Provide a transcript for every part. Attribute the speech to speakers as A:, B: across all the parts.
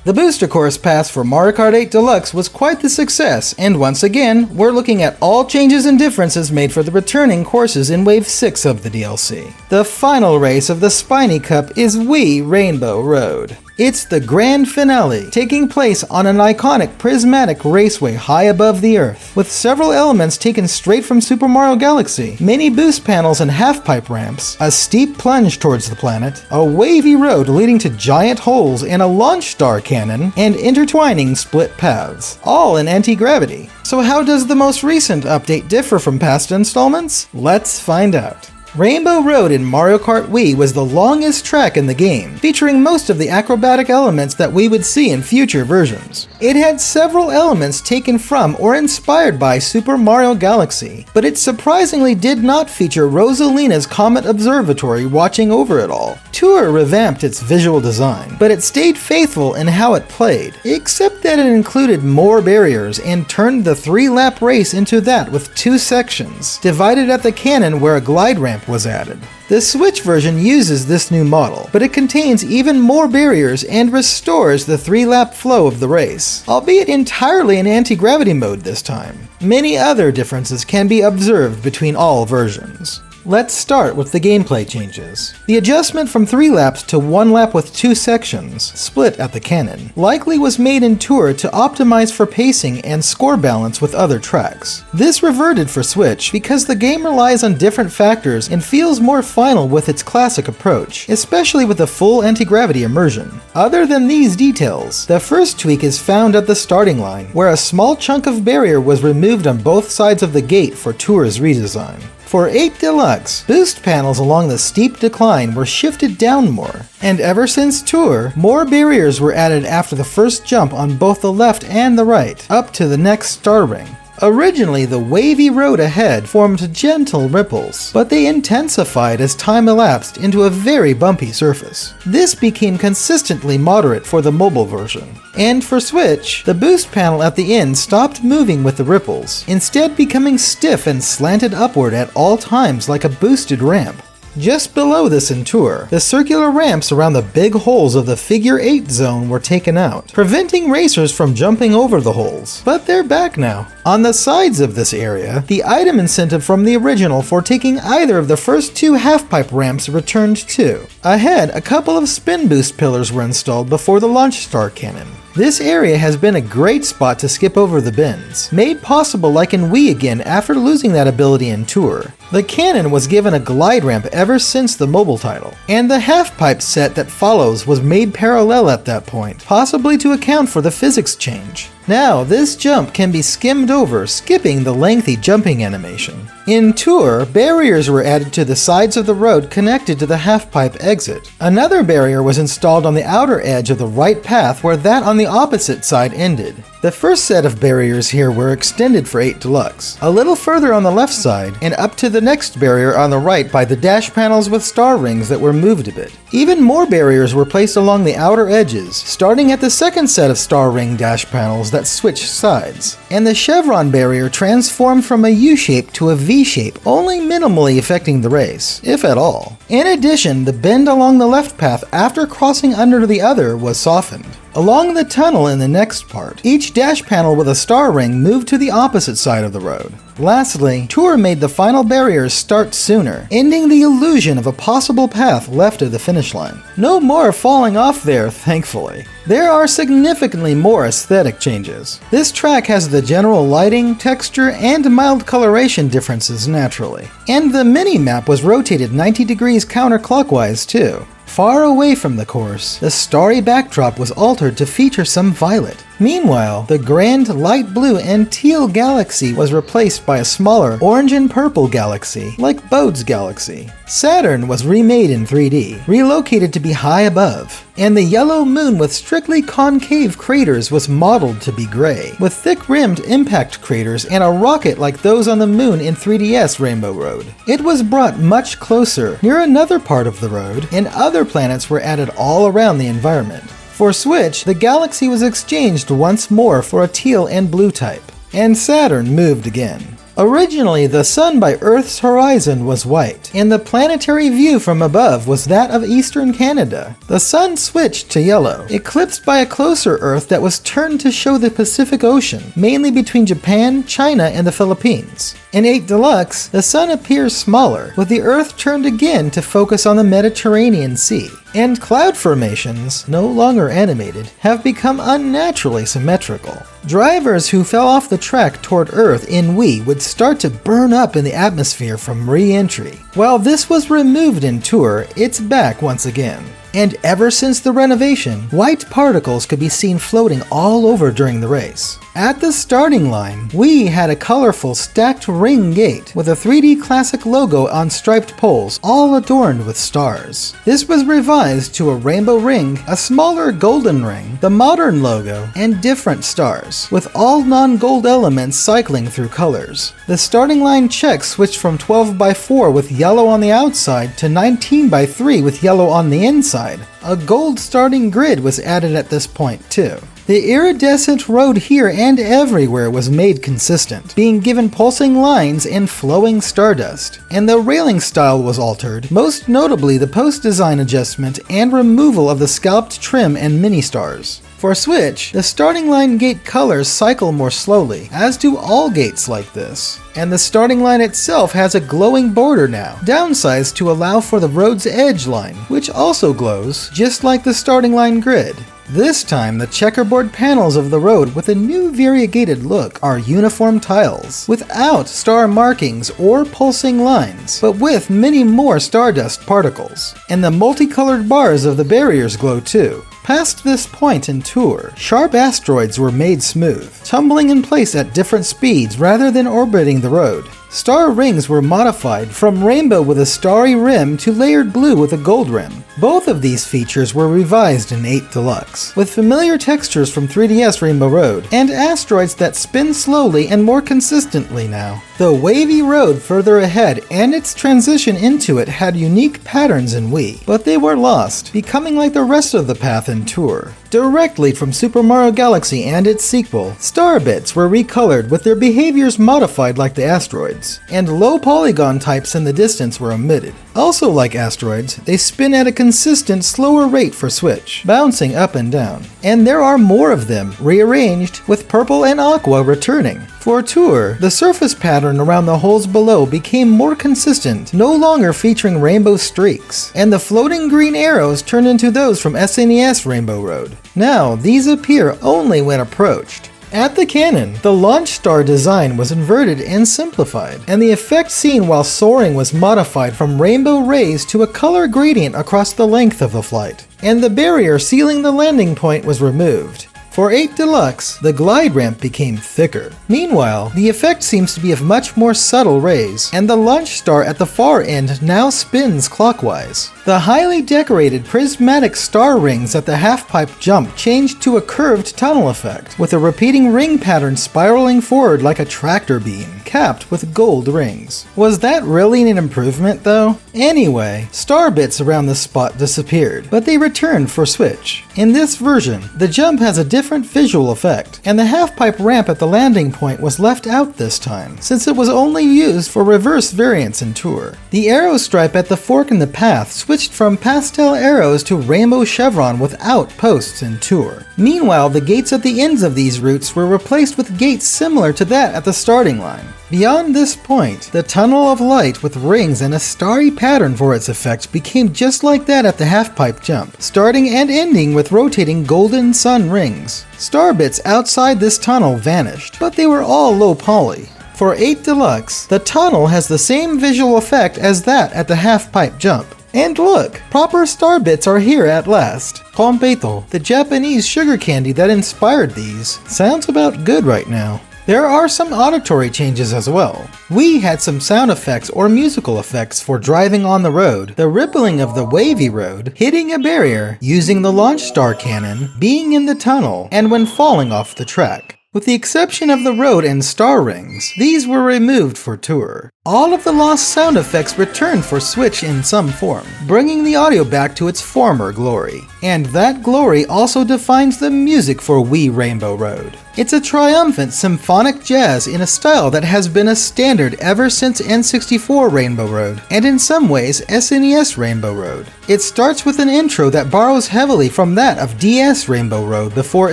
A: The booster course pass for Mario Kart 8 Deluxe was quite the success, and once again, we're looking at all changes and differences made for the returning courses in Wave 6 of the DLC. The final race of the Spiny Cup is Wii Rainbow Road. It's the grand finale, taking place on an iconic prismatic raceway high above the Earth, with several elements taken straight from Super Mario Galaxy, many boost panels and half-pipe ramps, a steep plunge towards the planet, a wavy road leading to giant holes and a launch star cannon, and intertwining split paths, all in anti-gravity. So how does the most recent update differ from past installments? Let's find out. Rainbow Road in Mario Kart Wii was the longest track in the game, featuring most of the acrobatic elements that we would see in future versions. It had several elements taken from or inspired by Super Mario Galaxy, but it surprisingly did not feature Rosalina's Comet Observatory watching over it all. Tour revamped its visual design, but it stayed faithful in how it played, except that it included more barriers and turned the 3-lap race into that with 2 sections, divided at the cannon where a glide ramp was added. The Switch version uses this new model, but it contains even more barriers and restores the 3-lap flow of the race, albeit entirely in anti-gravity mode this time. Many other differences can be observed between all versions. Let's start with the gameplay changes. The adjustment from 3 laps to 1 lap with 2 sections, split at the cannon, likely was made in Tour to optimize for pacing and score balance with other tracks. This reverted for Switch because the game relies on different factors and feels more final with its classic approach, especially with the full anti-gravity immersion. Other than these details, the first tweak is found at the starting line, where a small chunk of barrier was removed on both sides of the gate for Tour's redesign. For 8 Deluxe, boost panels along the steep decline were shifted down more, and ever since Tour, more barriers were added after the first jump on both the left and the right, up to the next star ring. Originally, the wavy road ahead formed gentle ripples, but they intensified as time elapsed into a very bumpy surface. This became consistently moderate for the mobile version. And for Switch, the boost panel at the end stopped moving with the ripples, instead becoming stiff and slanted upward at all times like a boosted ramp. Just below this in Tour, the circular ramps around the big holes of the Figure 8 zone were taken out, preventing racers from jumping over the holes. But they're back now. On the sides of this area, the item incentive from the original for taking either of the first 2 half-pipe ramps returned too. Ahead, a couple of spin boost pillars were installed before the launch star cannon. This area has been a great spot to skip over the bends, made possible like in Wii again after losing that ability in Tour. The cannon was given a glide ramp ever since the mobile title, and the half-pipe set that follows was made parallel at that point, possibly to account for the physics change. Now, this jump can be skimmed over, skipping the lengthy jumping animation. In Tour, barriers were added to the sides of the road connected to the half-pipe exit. Another barrier was installed on the outer edge of the right path where that on the opposite side ended. The first set of barriers here were extended for 8 Deluxe, a little further on the left side, and up to the next barrier on the right by the dash panels with star rings that were moved a bit. Even more barriers were placed along the outer edges, starting at the second set of star ring dash panels that switched sides. And the chevron barrier transformed from a U-shape to a V-shape, only minimally affecting the race, if at all. In addition, the bend along the left path after crossing under the other was softened. Along the tunnel in the next part, each dash panel with a star ring moved to the opposite side of the road. Lastly, Tour made the final barriers start sooner, ending the illusion of a possible path left of the finish line. No more falling off there, thankfully. There are significantly more aesthetic changes. This track has the general lighting, texture, and mild coloration differences naturally. And the mini-map was rotated 90 degrees counterclockwise too. Far away from the course, the starry backdrop was altered to feature some violet. Meanwhile, the grand light blue and teal galaxy was replaced by a smaller orange and purple galaxy, like Bode's galaxy. Saturn was remade in 3D, relocated to be high above, and the yellow moon with strictly concave craters was modeled to be gray, with thick-rimmed impact craters and a rocket like those on the moon in 3DS Rainbow Road. It was brought much closer, near another part of the road, and other planets were added all around the environment. For Switch, the galaxy was exchanged once more for a teal and blue type, and Saturn moved again. Originally, the sun by Earth's horizon was white, and the planetary view from above was that of eastern Canada. The sun switched to yellow, eclipsed by a closer Earth that was turned to show the Pacific Ocean, mainly between Japan, China, and the Philippines. In 8 Deluxe, the sun appears smaller, with the Earth turned again to focus on the Mediterranean Sea. And cloud formations, no longer animated, have become unnaturally symmetrical. Drivers who fell off the track toward Earth in Wii would start to burn up in the atmosphere from re-entry. While this was removed in Tour, it's back once again. And ever since the renovation, white particles could be seen floating all over during the race. At the starting line, we had a colorful stacked ring gate with a 3D classic logo on striped poles, all adorned with stars. This was revised to a rainbow ring, a smaller golden ring, the modern logo, and different stars, with all non-gold elements cycling through colors. The starting line check switched from 12x4 with yellow on the outside to 19x3 with yellow on the inside. A gold starting grid was added at this point too. The iridescent road here and everywhere was made consistent, being given pulsing lines and flowing stardust. And the railing style was altered, most notably the post design adjustment and removal of the scalped trim and mini stars. For Switch, the starting line gate colors cycle more slowly, as do all gates like this. And the starting line itself has a glowing border now, downsized to allow for the road's edge line, which also glows, just like the starting line grid. This time, the checkerboard panels of the road with a new variegated look are uniform tiles, without star markings or pulsing lines, but with many more stardust particles. And the multicolored bars of the barriers glow too. Past this point in Tour, sharp asteroids were made smooth, tumbling in place at different speeds rather than orbiting the road. Star rings were modified from rainbow with a starry rim to layered blue with a gold rim. Both of these features were revised in 8 Deluxe, with familiar textures from 3DS Rainbow Road, and asteroids that spin slowly and more consistently now. The wavy road further ahead and its transition into it had unique patterns in Wii, but they were lost, becoming like the rest of the path in Tour. Directly from Super Mario Galaxy and its sequel, star bits were recolored with their behaviors modified like the asteroids, and low polygon types in the distance were omitted. Also like asteroids, they spin at a consistent slower rate for Switch, bouncing up and down. And there are more of them, rearranged, with purple and aqua returning. For Tour, the surface pattern around the holes below became more consistent, no longer featuring rainbow streaks, and the floating green arrows turned into those from SNES Rainbow Road. Now, these appear only when approached. At the cannon, the launch star design was inverted and simplified, and the effect seen while soaring was modified from rainbow rays to a color gradient across the length of the flight. And the barrier sealing the landing point was removed. For 8 Deluxe, the glide ramp became thicker. Meanwhile, the effect seems to be of much more subtle rays, and the launch star at the far end now spins clockwise. The highly decorated prismatic star rings at the half-pipe jump changed to a curved tunnel effect, with a repeating ring pattern spiraling forward like a tractor beam, capped with gold rings. Was that really an improvement though? Anyway, star bits around the spot disappeared, but they returned for Switch. In this version, the jump has a different visual effect, and the half-pipe ramp at the landing point was left out this time, since it was only used for reverse variants in Tour. The arrow stripe at the fork in the path switched from pastel arrows to rainbow chevron without posts in Tour. Meanwhile, the gates at the ends of these routes were replaced with gates similar to that at the starting line. Beyond this point, the tunnel of light with rings and a starry pattern for its effect became just like that at the half-pipe jump, starting and ending with rotating golden sun rings. Star bits outside this tunnel vanished, but they were all low poly. For 8 Deluxe, the tunnel has the same visual effect as that at the half-pipe jump. And look, proper star bits are here at last. Konpeito, the Japanese sugar candy that inspired these, sounds about good right now. There are some auditory changes as well. We had some sound effects or musical effects for driving on the road, the rippling of the wavy road, hitting a barrier, using the launch star cannon, being in the tunnel, and when falling off the track. With the exception of the road and star rings, these were removed for Tour. All of the lost sound effects returned for Switch in some form, bringing the audio back to its former glory. And that glory also defines the music for Wii Rainbow Road. It's a triumphant symphonic jazz in a style that has been a standard ever since N64 Rainbow Road, and in some ways SNES Rainbow Road. It starts with an intro that borrows heavily from that of DS Rainbow Road before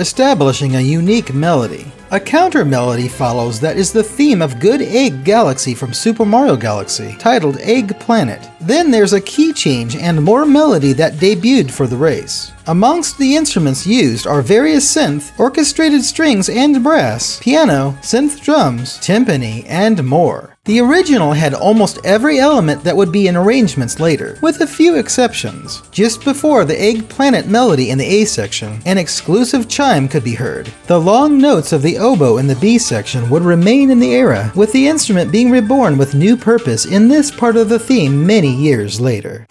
A: establishing a unique melody. A counter melody follows that is the theme of Good Egg Galaxy from Super Mario Galaxy, titled Egg Planet. Then there's a key change and more melody that debuted for the race. Amongst the instruments used are various synth, orchestrated strings and brass, piano, synth drums, timpani, and more. The original had almost every element that would be in arrangements later, with a few exceptions. Just before the Egg Planet melody in the A section, an exclusive chime could be heard. The long notes of the oboe in the B section would remain in the era, with the instrument being reborn with new purpose in this part of the theme many years later.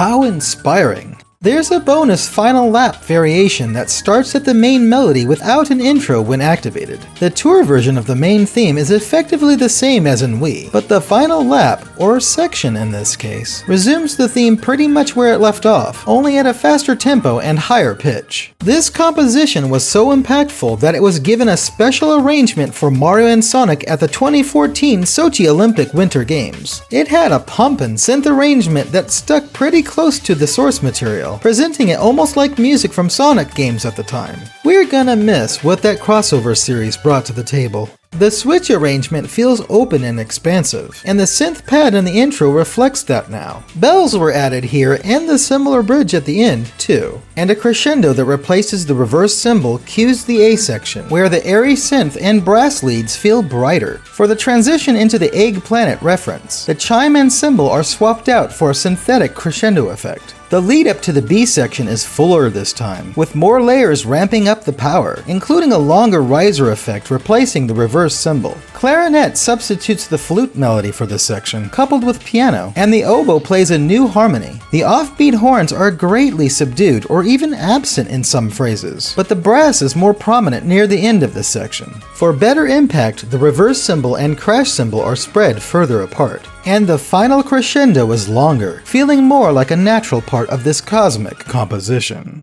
A: How inspiring! There's a bonus final lap variation that starts at the main melody without an intro when activated. The tour version of the main theme is effectively the same as in Wii, but the final lap, or section in this case, resumes the theme pretty much where it left off, only at a faster tempo and higher pitch. This composition was so impactful that it was given a special arrangement for Mario and Sonic at the 2014 Sochi Olympic Winter Games. It had a pumpin' synth arrangement that stuck pretty close to the source material, presenting it almost like music from Sonic games at the time. We're gonna miss what that crossover series brought to the table. The Switch arrangement feels open and expansive, and the synth pad in the intro reflects that now. Bells were added here and the similar bridge at the end, too. And a crescendo that replaces the reverse cymbal cues the A section, where the airy synth and brass leads feel brighter. For the transition into the Egg Planet reference, the chime and cymbal are swapped out for a synthetic crescendo effect. The lead up to the B section is fuller this time, with more layers ramping up the power, including a longer riser effect replacing the reverse cymbal. Clarinet substitutes the flute melody for this section, coupled with piano, and the oboe plays a new harmony. The offbeat horns are greatly subdued or even absent in some phrases, but the brass is more prominent near the end of this section. For better impact, the reverse cymbal and crash cymbal are spread further apart. And the final crescendo is longer, feeling more like a natural part of this cosmic composition.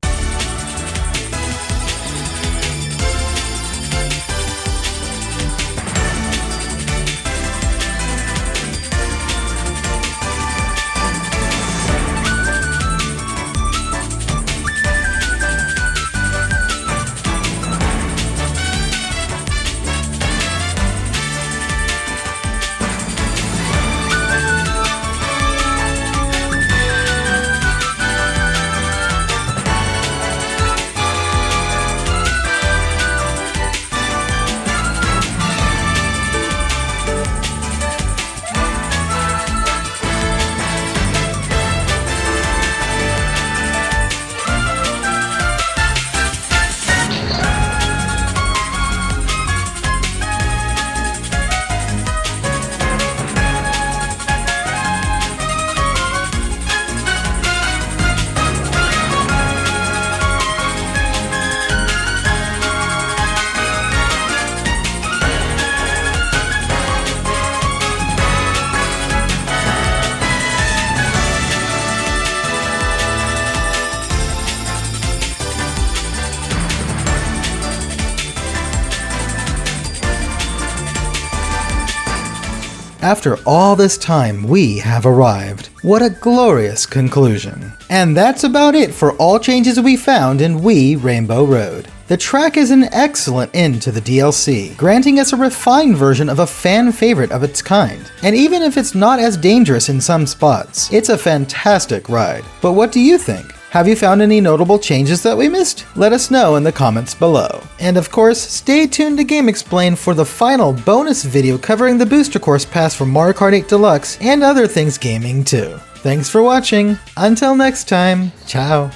A: After all this time, we have arrived. What a glorious conclusion. And that's about it for all changes we found in Wii Rainbow Road. The track is an excellent end to the DLC, granting us a refined version of a fan favorite of its kind. And even if it's not as dangerous in some spots, it's a fantastic ride. But what do you think? Have you found any notable changes that we missed? Let us know in the comments below. And of course, stay tuned to GameXplain for the final bonus video covering the Booster Course Pass for Mario Kart 8 Deluxe and other things gaming too. Thanks for watching. Until next time, ciao.